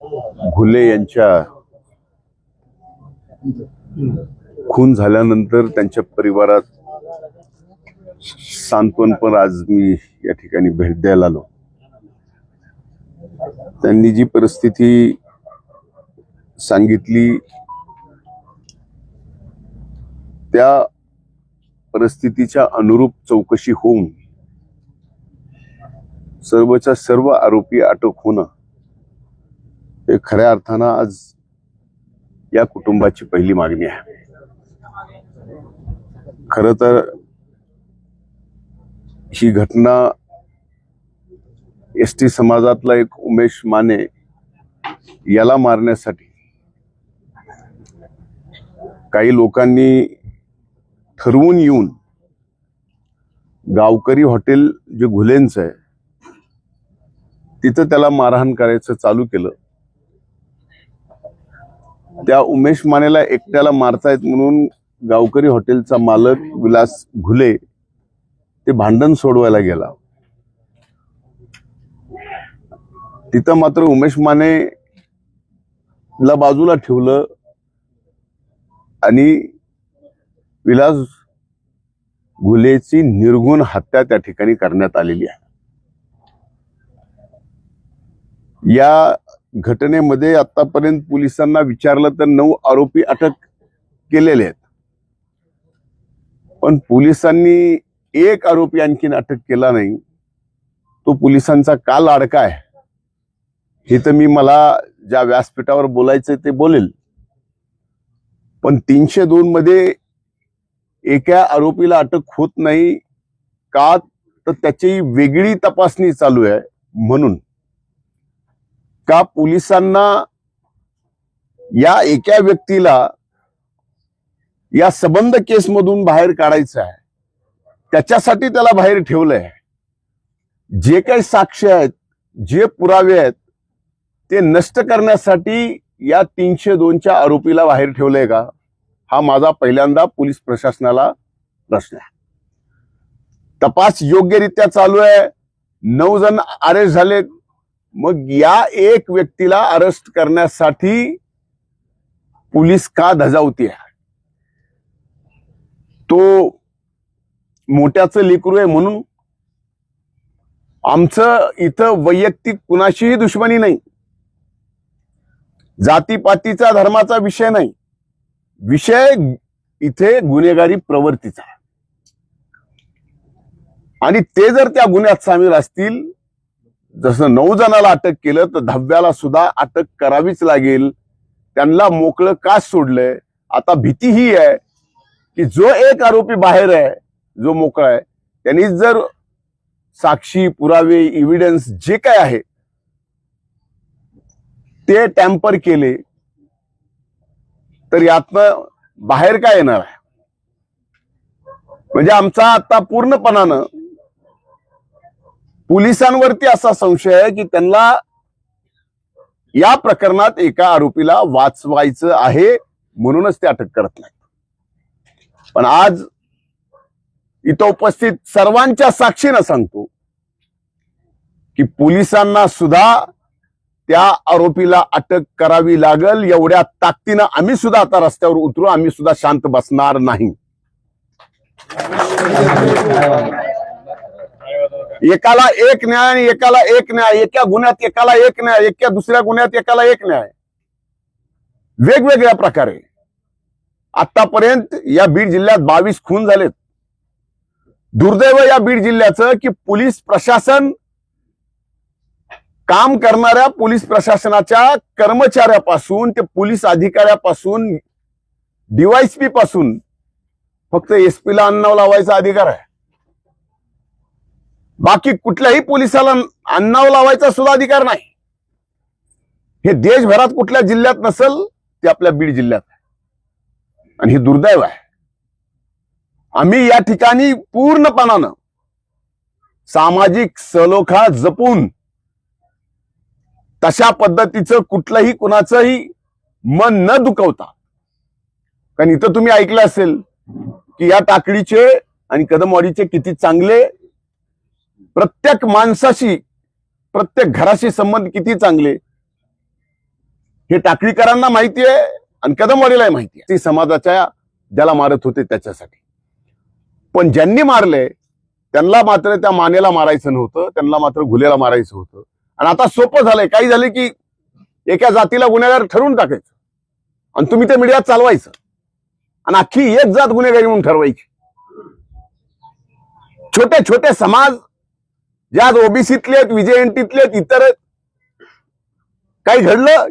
घुले यांच्या खून झाल्यानंतर त्यांच्या परिवारात सांत्वनपर आज मी या ठिकाणी भेट द्यायला आलो। त्यांनी जी परिस्थिती सांगितली त्या परिस्थितीच्या अनुरूप चौकशी होऊन सर्वच्या सर्व आरोपी अटक होणं हे खऱ्या अर्थानं आज या कुटुंबाची पहिली मागणी आहे। खरं तर ही घटना एसटी समाजातला एक उमेश माने याला मारण्यासाठी काही लोकांनी ठरवून येऊन गावकरी हॉटेल जे घुलेंचं आहे तिथं त्याला मारहाण करायचं चालू केलं। त्या उमेश मानेला एकट्याला मारतायत म्हणून गावकरी हॉटेलचा मालक विलास घुले ते भांडण सोडवायला गेला। तिथं मात्र उमेश माने ला बाजूला ठेवलं आणि विलास घुलेची निर्घुण हत्या त्या ठिकाणी करण्यात आलेली आहे। या घटनेमध्ये आतापर्यंत पोलिसांना विचारलं तर 9 आरोपी अटक केलेले आहेत, पण पोलिसांनी एक आरोपी आणखीन अटक केला नाही। तो पोलिसांचा का लाडका आहे हे तर मला ज्या व्यासपीठावर बोलायचं ते बोलेल, पण 302 मध्ये एका आरोपीला अटक होत नाही का तर त्याची वेगळी तपासणी चालू आहे। म्हणून का पोलिसांना या एका व्यक्तीला या संबंध केसमधून बाहेर काढायचं आहे, त्याच्यासाठी त्याला बाहेर ठेवलंय। जे काही साक्ष आहेत, जे पुरावे आहेत ते नष्ट करण्यासाठी या 302च्या आरोपीला बाहेर ठेवलंय का? हा माझा पहिल्यांदा पोलीस प्रशासनाला प्रश्न आहे। तपास योग्यरित्या चालू आहे, 9 जण अरेस्ट झाले, मग या एक व्यक्तीला अरेस्ट करण्यासाठी पोलीस का धजावती आहे? तो मोठ्याचं लेकरू आहे म्हणून? आमचं इथं वैयक्तिक कुणाशीही दुश्मनी नाही, जातीपातीचा धर्माचा विषय नाही, विषय इथे गुन्हेगारी प्रवृत्तीचा आहे। आणि ते जर त्या गुन्ह्यात सामील असतील, जसं 9 जणाला अटक केलं तर 10व्याला सुद्धा अटक करावीच लागेल। त्यांना मोकळं का सोडलंय? आता भीती ही आहे की जो एक आरोपी बाहेर आहे, जो मोकळा आहे, त्यांनी जर साक्षी पुरावे एव्हिडन्स जे काय आहे ते टॅम्पर केले तर यातनं बाहेर काय येणार आहे? म्हणजे आमचा आता पूर्णपणानं पोलिसांवरती असा संशय आहे की त्यांना या प्रकरणात एका आरोपीला वाचवायचं आहे म्हणूनच ते अटक करत नाहीत। पण आज इथं उपस्थित सर्वांच्या साक्षीनं सांगतो की पोलिसांना सुद्धा त्या आरोपीला अटक करावी लागल, एवढ्या ताकदीनं आम्ही सुद्धा आता रस्त्यावर उतरू, आम्ही सुद्धा शांत बसणार नाही। एकाला एक न्याय आणि एकाला एक न्याय, एका गुन्ह्यात एकाला एक न्याय, एका दुसऱ्या गुन्ह्यात एकाला एक न्याय, वेगवेगळ्या प्रकारे आतापर्यंत या बीड जिल्ह्यात 22 खून झालेत। दुर्दैव या बीड जिल्ह्याचं की पोलीस प्रशासन, काम करणाऱ्या पोलीस प्रशासनाच्या कर्मचाऱ्यापासून ते पोलीस अधिकाऱ्यापासून डीवायएसपी पासून फक्त एसपीला अन्नाव लावायचा अधिकार आहे, बाकी कुठल्याही पोलिसाला अन्नाव लावायचा सुद्धा अधिकार नाही। हे देशभरात कुठल्या जिल्ह्यात नसेल, ते आपल्या बीड जिल्ह्यात आहे आणि हे दुर्दैव आहे। आम्ही या ठिकाणी पूर्णपणानं सामाजिक सलोखा जपून तशा पद्धतीचं कुठलंही कुणाचंही मन न दुखवता, कारण इथं तुम्ही ऐकलं असेल की या टाकडीचे आणि कदमवाडीचे किती चांगले, प्रत्येक माणसाशी, प्रत्येक घराशी संबंध किती चांगले। हे टाकळीकरांना माहिती आहे आणि कदमवाडीलाही माहिती आहे. ती समाजाच्या ज्याला मारत होते त्याच्यासाठी. पण ज्यांनी मारले त्यांना मात्र त्या मानेला मारायचं नव्हतं, त्यांना मात्र घुलेला मारायचं होतं. आणि आता सोपं झालंय, काही झाले की एका जातीला गुन्हेगार ठरवून टाकायचं आणि तुम्ही ते मीडियात चालवायचं आणि अख्खी एक जात गुन्हेगारी म्हणून ठरवायची. छोटे छोटे समाज ज्या ओबीसीतले आहेत, विजयएनटीतले आहेत, इतर आहेत, काही घडलं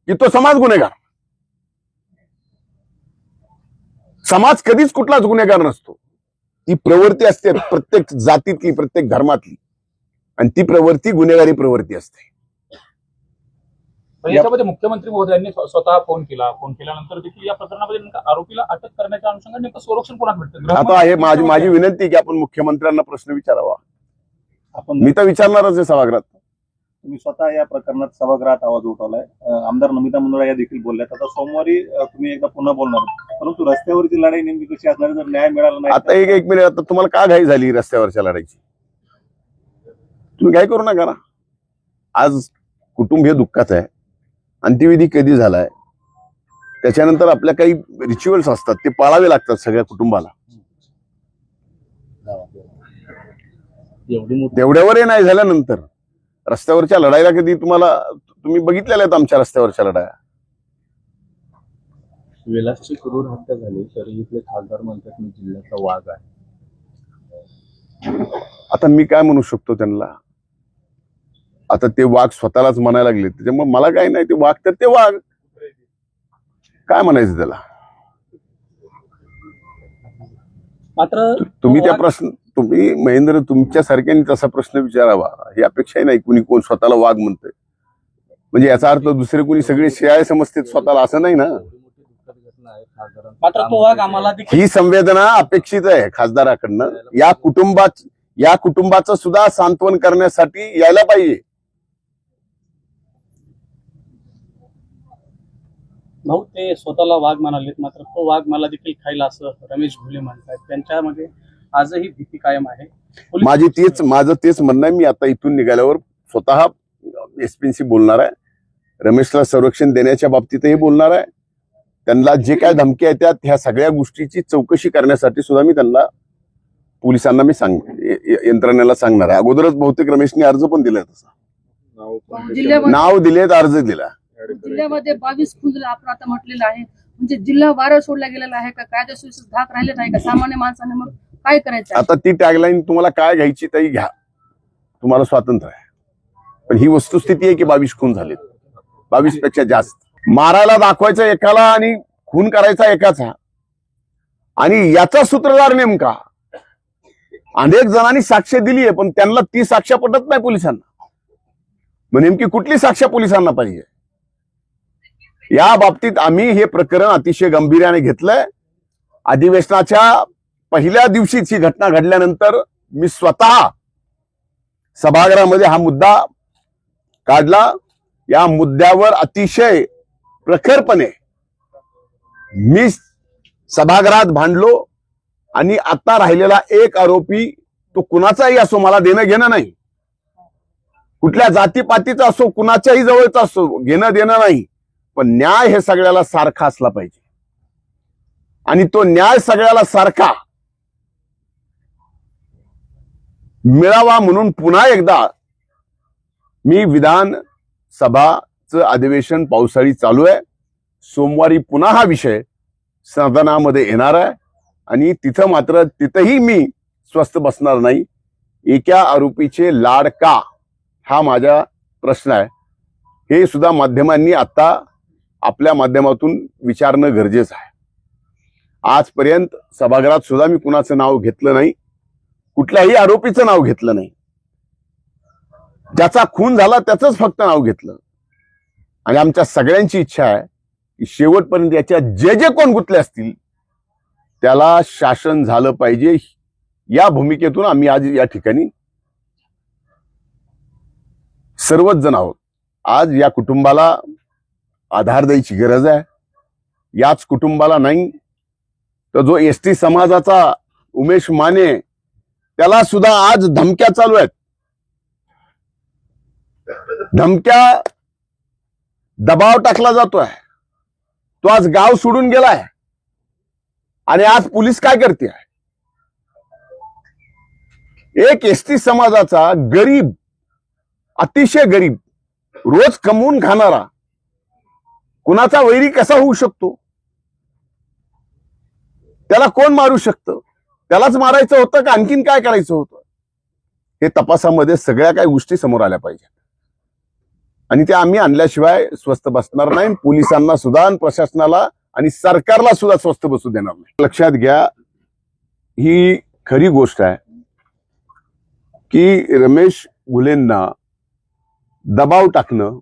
की तो समाज गुन्हेगार. समाज कधीच कुठलाच गुन्हेगार नसतो. ती प्रवृत्ती असते प्रत्येक जातीतली, प्रत्येक धर्मातली, आणि ती प्रवृत्ती गुन्हेगारी प्रवृत्ती असते. याच्यामध्ये मुख्यमंत्री महोदयांनी स्वतः फोन केल्यानंतर देखील या प्रकरणामध्ये नेमका आरोपीला अटक करण्याच्या अनुषंगाने नेमकं संरक्षण कोणाला भेटतं? आता आहे माझी विनंती की आपण मुख्यमंत्र्यांना प्रश्न विचारावा. मी तर विचारणारच आहे सभागृहात. तुम्ही स्वतः या प्रकरणात सभागृहात आवाज उठवलाय. आमदार नमिता मुंदडा या देखील बोलल्यात. आता सोमवारी तुम्ही एकदा पुन्हा बोलणार, परंतु रस्त्यावरची लढाई नेमकी कशी असणार जर न्याय मिळाला नाही? आता एक मिनिट, आता तुम्हाला का घाई झाली रस्त्यावरच्या लढाईची? तुम्ही काय करू नका ना. आज कुटुंब हे दुःखात आहे. अंत्यविधी कधी झालाय, त्याच्यानंतर आपल्या काही रिच्युअल्स असतात ते पाळावे लागतात सगळ्या कुटुंबाला. तेवढ्यावरही नाही झाल्यानंतर रस्त्यावरच्या लढाईला कधी तुम्ही बघितलेल्या आहेत आमच्या रस्त्यावरच्या लढाया? विलासची क्रूर हत्या झाली तरी इथले खासदार म्हणतात मी जिल्ह्याचा वाघ आहे. आता मी काय म्हणू शकतो त्यांना? आता ते वाघ स्वतःलाच म्हणायला लागले, त्याच्यामुळे मला काही नाही. ते वाघ तर ते वाघ, काय म्हणायचं त्याला? मात्र तुम्ही महेंद्र तुमच्या सारख्याने तसा प्रश्न विचारावा ही अपेक्षाही नाही. कोण स्वतःला वाघ म्हणतोय म्हणजे याचा अर्थ दुसरे कोणी सगळे शियाळे समजते स्वतःला, असं नाही ना. मात्र तो वाघ आम्हाला ही संवेदना अपेक्षित आहे खासदाराकडनं. या कुटुंबाचं सुद्धा सांत्वन करण्यासाठी यायला पाहिजे. भाऊ ते स्वतःला वाघ म्हणालेत, मात्र तो वाघ मला देखील खायला असं रमेश घुले म्हणतात. त्यांच्यामध्ये आजही भीती कायम आहे. माझं तेच म्हणणं आहे. मी आता इथून निघाल्यावर स्वतः एसपीशी बोलणार आहे. रमेशला संरक्षण देण्याच्या बाबतीतही बोलणार आहे. त्यांना जे काय धमक्या येतात ह्या सगळ्या गोष्टीची चौकशी करण्यासाठी सुद्धा मी त्यांना पोलिसांना यंत्रणेला सांगणार आहे. अगोदरच बहुतेक रमेशने अर्ज पण दिलाय, तसा नाव दिलेत, अर्ज दिला. जिल्ह्यामध्ये 22 खून आपण आता म्हटलेलं आहे. म्हणजे जिल्हा वारं सोडला गेलेला आहे का? कायदा सुव्यवस्थेत धाक राहिले नाही का? सामान्य माणसाने मग काय करायचं? आता ती टॅगलाईन तुम्हाला काय घ्यायची तरी घ्या, तुम्हाला स्वातंत्र्य आहे. पण ही वस्तुस्थिती आहे की 22 खून झालेत, 22 पेक्षा जास्त. मारायला दाखवायचा एकाला आणि खून करायचा एकाचा, आणि याचा सूत्रधार नेमका. अनेक जणांनी साक्ष दिली आहे पण त्यांना ती साक्ष पटत नाही पोलिसांना. मग नेमकी कुठली साक्ष पोलिसांना पाहिजे? या बाबतीत आम्ही हे प्रकरण अतिशय गंभीर्याने घेतलंय. अधिवेशनाच्या पहिल्या दिवशीच ही घटना घडल्यानंतर मी स्वतः सभागृहामध्ये हा मुद्दा काढला. या मुद्द्यावर अतिशय प्रखरपणे मी सभागृहात भांडलो. आणि आता राहिलेला एक आरोपी तो कुणाचाही असो, मला देणं घेणं नाही. कुठल्या जातीपातीचा असो, कुणाच्याही जवळचा असो, घेणं देणं नाही. पण न्याय हे सगळ्याला सारखा असला पाहिजे. आणि तो न्याय सगळ्याला सारखा मिळावा म्हणून पुन्हा एकदा मी विधानसभाचं अधिवेशन पावसाळी चालू आहे. सोमवारी पुन्हा हा विषय सदनामध्ये येणार आहे आणि तिथंही मी स्वस्थ बसणार नाही. एका आरोपीचे लाड का, हा माझा प्रश्न आहे. हे सुद्धा माध्यमांनी आता आपल्या माध्यमातून विचारणं गरजेचं आहे. आजपर्यंत सभागृहात सुद्धा मी कुणाचं नाव घेतलं नाही, कुठल्याही आरोपीचं नाव घेतलं नाही. ज्याचा खून झाला त्याचंच फक्त नाव घेतलं. आणि आमच्या सगळ्यांची इच्छा आहे की शेवटपर्यंत याच्या जे कोण गुंतले असतील त्याला शासन झालं पाहिजे. या भूमिकेतून आम्ही आज या ठिकाणी सर्वच जण आहोत. आज या कुटुंबाला आधार द्यायची गरज आहे. याच कुटुंबाला नाही तर जो एसटी समाजाचा उमेश माने, त्याला सुद्धा आज धमक्या चालू आहेत. धमक्या दबाव टाकला जातोय, तो आज गाव सोडून गेलाय आणि आज पोलीस काय करते? एक एसटी समाजाचा गरीब, अतिशय गरीब, रोज कमवून खाणारा कुणाचा वैरी कसा होऊ शकतो? त्याला कोण मारू शकतं? त्यालाच मारायचं होतं का आणखीन काय करायचं होतं? हे तपासामध्ये सगळ्या काही गोष्टी समोर आल्या पाहिजेत आणि त्या आम्ही आणल्याशिवाय स्वस्थ बसणार नाही. पोलिसांना सुद्धा, प्रशासनाला आणि सरकारला सुद्धा स्वस्थ बसू देणार नाही. लक्षात घ्या, ही खरी गोष्ट आहे की रमेश घुलेंना दबाव टाकणं,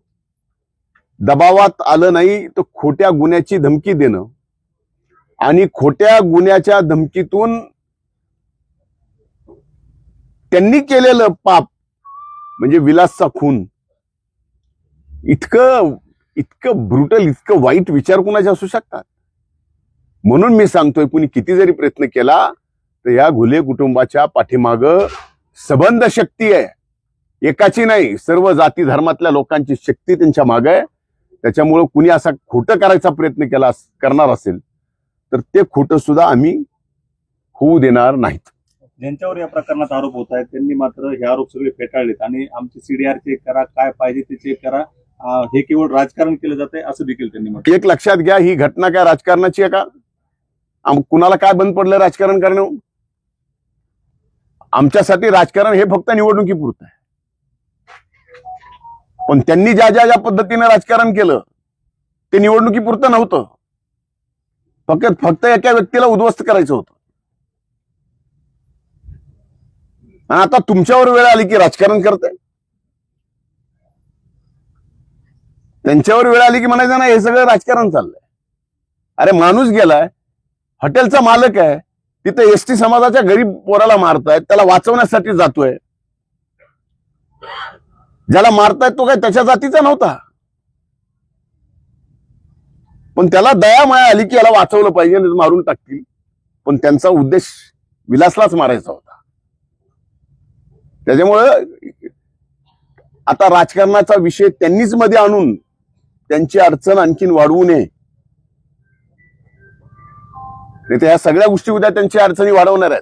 दबावात आलं नाही तर खोट्या गुन्ह्याची धमकी देणं आणि खोट्या गुन्ह्याच्या धमकीतून त्यांनी केलेलं पाप म्हणजे विलासचा खून, इतकं ब्रुटल, इतकं वाईट विचार कुणाचे असू शकतात? म्हणून मी सांगतोय, कुणी किती जरी प्रयत्न केला तर या घुले कुटुंबाच्या पाठीमाग सबंध शक्ती आहे, एकाची नाही, सर्व जाती धर्मातल्या लोकांची शक्ती त्यांच्या मागे आहे. त्याच्यामुळं कुणी असा खोटं करायचा प्रयत्न करणार असेल तर ते खोटं सुद्धा आम्ही होऊ देणार नाहीत. ज्यांच्यावर या प्रकरणात आरोप होत आहेत त्यांनी मात्र हे आरोप सगळे फेटाळलेत आणि आमचे सीडीआर चेक करा, काय पाहिजे ते चेक करा, हे केवळ राजकारण केलं जाते असं देखील त्यांनी म्हटलं. एक लक्षात घ्या, ही घटना काय राजकारणाची आहे का? कुणाला काय बंद पडलं राजकारण करणं? आमच्यासाठी राजकारण हे फक्त निवडणुकीपुरतं आहे. पण त्यांनी ज्या पद्धतीने राजकारण केलं ते निवडणुकीपुरतं नव्हतं, फक्त एका व्यक्तीला उद्ध्वस्त करायचं होतं. आणि आता तुमच्यावर वेळ आली की राजकारण करताय, त्यांच्यावर वेळ आली की म्हणायचं ना हे सगळं राजकारण चाललंय. अरे माणूस गेलाय, हॉटेलचा मालक आहे, तिथे एसटी समाजाच्या गरीब पोराला मारतायत, त्याला वाचवण्यासाठी जातोय. ज्याला मारतायत तो काय त्याच्या जातीचा नव्हता, पण त्याला दया माया आली की याला वाचवलं पाहिजे, मारून टाकतील. पण त्यांचा उद्देश विलासलाच मारायचा होता. त्याच्यामुळं आता राजकारणाचा विषय त्यांनीच मध्ये आणून त्यांची अडचण आणखीन वाढवू नये. ह्या सगळ्या गोष्टी उद्या त्यांची अडचणी वाढवणार आहेत.